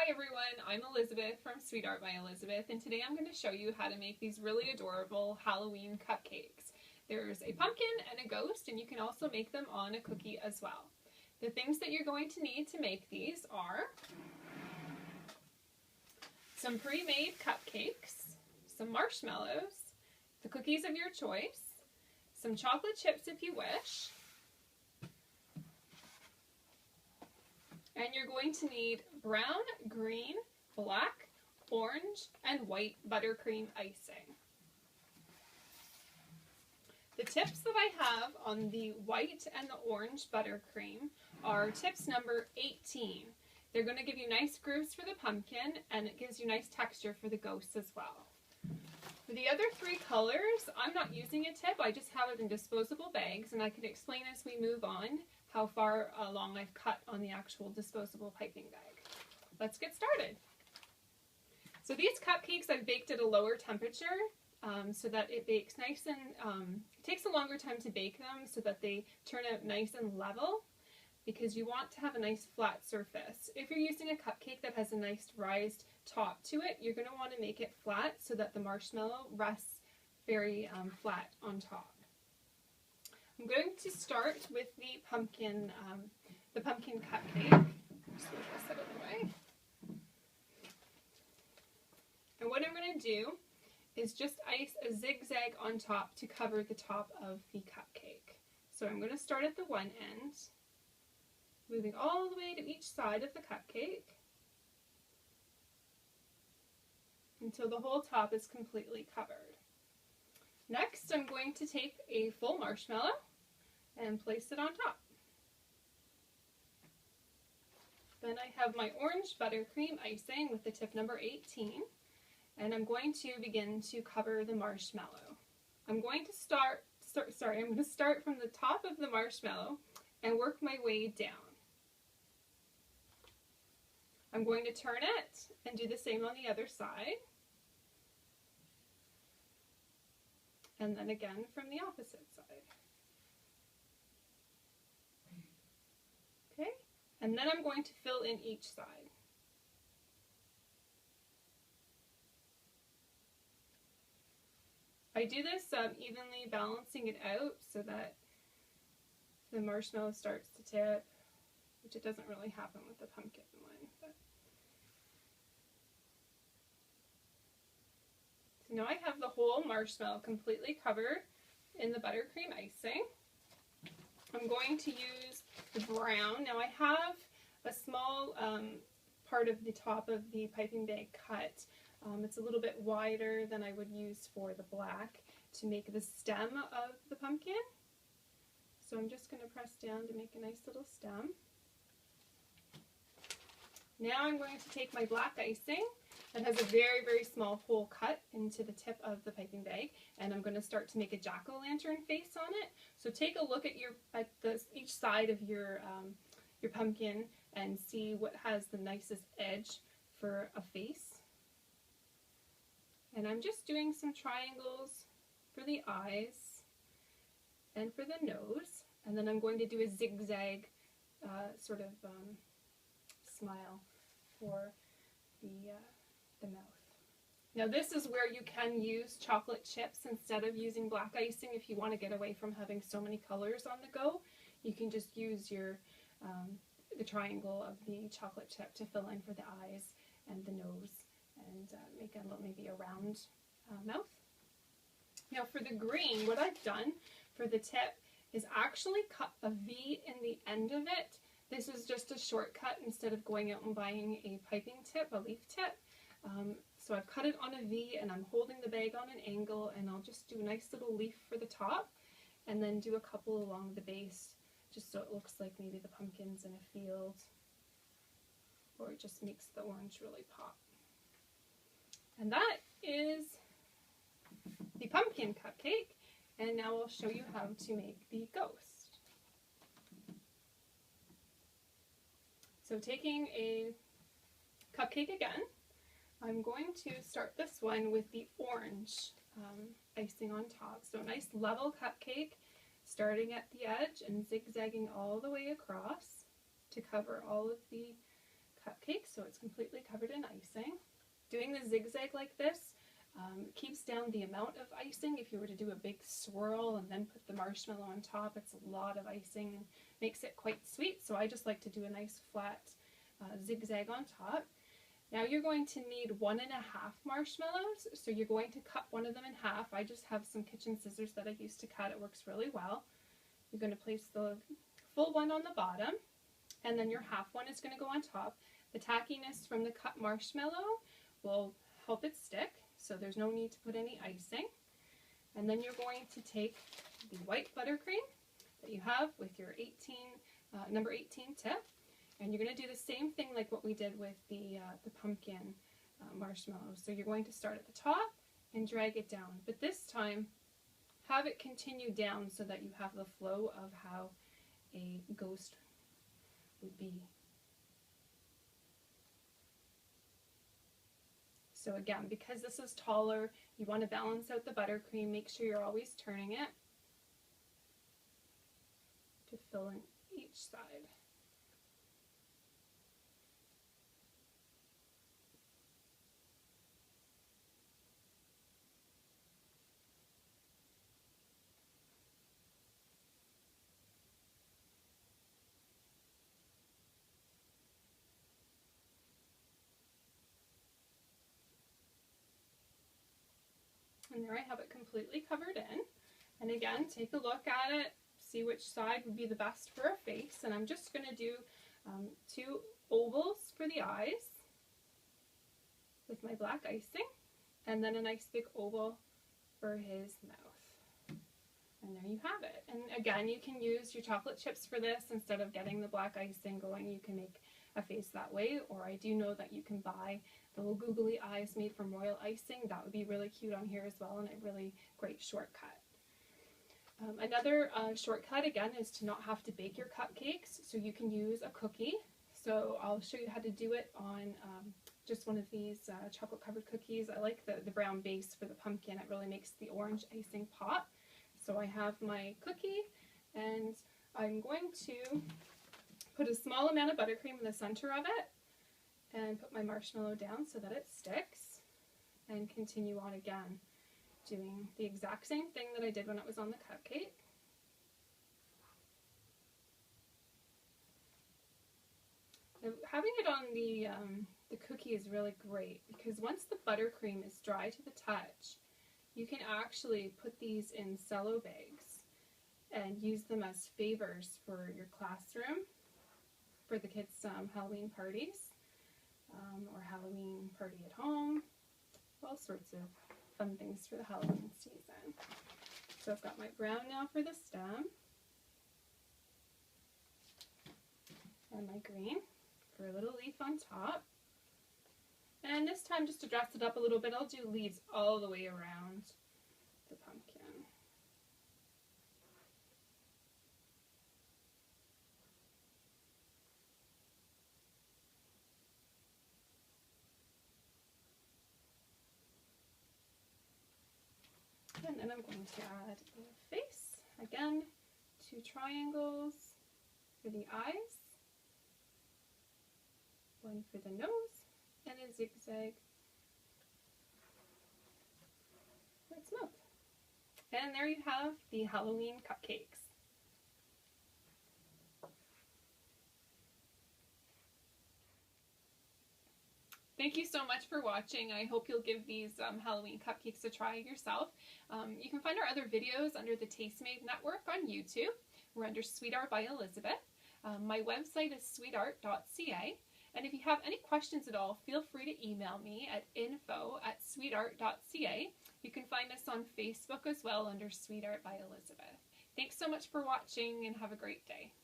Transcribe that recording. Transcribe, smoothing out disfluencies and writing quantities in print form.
Hi everyone, I'm Elizabeth from Sweet Art by Elizabeth, and today I'm going to show you how to make these really adorable Halloween cupcakes. There's a pumpkin and a ghost, and you can also make them on a cookie as well. The things that you're going to need to make these are some pre-made cupcakes, some marshmallows, the cookies of your choice, some chocolate chips if you wish, and you're going to need brown, green, black, orange, and white buttercream icing. The tips that I have on the white and the orange buttercream are tips number 18. They're going to give you nice grooves for the pumpkin, and it gives you nice texture for the ghosts as well. For the other three colors, I'm not using a tip, I just have it in disposable bags, and I can explain as we move on how far along I've cut on the actual disposable piping bag. Let's get started. So these cupcakes I've baked at a lower temperature so that it bakes nice and it takes a longer time to bake them so that they turn out nice and level, because you want to have a nice flat surface. If you're using a cupcake that has a nice raised top to it, you're going to want to make it flat so that the marshmallow rests very flat on top. I'm going to start with the pumpkin cupcake. Just move this out of the way. And what I'm going to do is just ice a zigzag on top to cover the top of the cupcake. So I'm going to start at the one end, moving all the way to each side of the cupcake until the whole top is completely covered. Next, I'm going to take a full marshmallow and place it on top. Then I have my orange buttercream icing with the tip number 18, and I'm going to begin to cover the marshmallow. I'm going to start from the top of the marshmallow and work my way down. I'm going to turn it and do the same on the other side. And then again from the opposite side. Okay, and then I'm going to fill in each side. I do this evenly balancing it out so that the marshmallow starts to tip, which it doesn't really happen with the pumpkin one. Now I have the whole marshmallow completely covered in the buttercream icing. I'm going to use the brown. Now I have a small part of the top of the piping bag cut. It's a little bit wider than I would use for the black to make the stem of the pumpkin. So I'm just going to press down to make a nice little stem. Now I'm going to take my black icing that has a very, very small hole cut into the tip of the piping bag, and I'm going to start to make a jack-o'-lantern face on it. So take a look at each side of your pumpkin and see what has the nicest edge for a face. And I'm just doing some triangles for the eyes and for the nose, and then I'm going to do a zigzag sort of smile for the mouth. Now this is where you can use chocolate chips instead of using black icing if you want to get away from having so many colors on the go. You can just use your the triangle of the chocolate chip to fill in for the eyes and the nose and make maybe a round mouth. Now for the green, what I've done for the tip is actually cut a V in the end of it. This is just a shortcut instead of going out and buying a piping tip, a leaf tip. So I've cut it on a V and I'm holding the bag on an angle, and I'll just do a nice little leaf for the top and then do a couple along the base just so it looks like maybe the pumpkin's in a field, or it just makes the orange really pop. And that is the pumpkin cupcake, and now I'll show you how to make the ghost. So taking a cupcake again, I'm going to start this one with the orange icing on top. So a nice level cupcake, starting at the edge and zigzagging all the way across to cover all of the cupcake, so it's completely covered in icing. Doing the zigzag like this keeps down the amount of icing. If you were to do a big swirl and then put the marshmallow on top, it's a lot of icing and makes it quite sweet, so I just like to do a nice flat zigzag on top. Now you're going to need 1.5 marshmallows, so you're going to cut one of them in half. I just have some kitchen scissors that I used to cut. It works really well. You're going to place the full one on the bottom, and then your half one is going to go on top. The tackiness from the cut marshmallow will help it stick, so there's no need to put any icing. And then you're going to take the white buttercream that you have with your number 18 tip, and you're going to do the same thing like what we did with the pumpkin marshmallows. So you're going to start at the top and drag it down, but this time have it continue down so that you have the flow of how a ghost would be. So again, because this is taller, you want to balance out the buttercream. Make sure you're always turning it to fill in each side. And there I have it completely covered in. And again, take a look at it, see which side would be the best for a face. And I'm just going to do 2 ovals for the eyes with my black icing, and then a nice big oval for his mouth. And there you have it. And again, you can use your chocolate chips for this. Instead of getting the black icing going, you can make a face that way, or I do know that you can buy the little googly eyes made from royal icing. That would be really cute on here as well, and a really great shortcut. Another shortcut again is to not have to bake your cupcakes, so you can use a cookie. So I'll show you how to do it on just one of these chocolate covered cookies. I like the brown base for the pumpkin. It really makes the orange icing pop. So I have my cookie, and I'm going to put a small amount of buttercream in the center of it and put my marshmallow down so that it sticks, and continue on again doing the exact same thing that I did when it was on the cupcake. Now, having it on the cookie is really great because once the buttercream is dry to the touch, you can actually put these in cello bags and use them as favors for your classroom, for the kids' Halloween parties, or Halloween party at home, all sorts of fun things for the Halloween season. So I've got my brown now for the stem, and my green for a little leaf on top. And this time, just to dress it up a little bit, I'll do leaves all the way around the pumpkin. And then I'm going to add a face. Again, 2 triangles for the eyes, 1 for the nose, and a zigzag for its mouth. And there you have the Halloween cupcakes. Thank you so much for watching. I hope you'll give these Halloween cupcakes a try yourself. You can find our other videos under the Tastemade Network on YouTube. We're under Sweet Art by Elizabeth. My website is sweetart.ca. And if you have any questions at all, feel free to email me at info@sweetart.ca. You can find us on Facebook as well under Sweet Art by Elizabeth. Thanks so much for watching, and have a great day.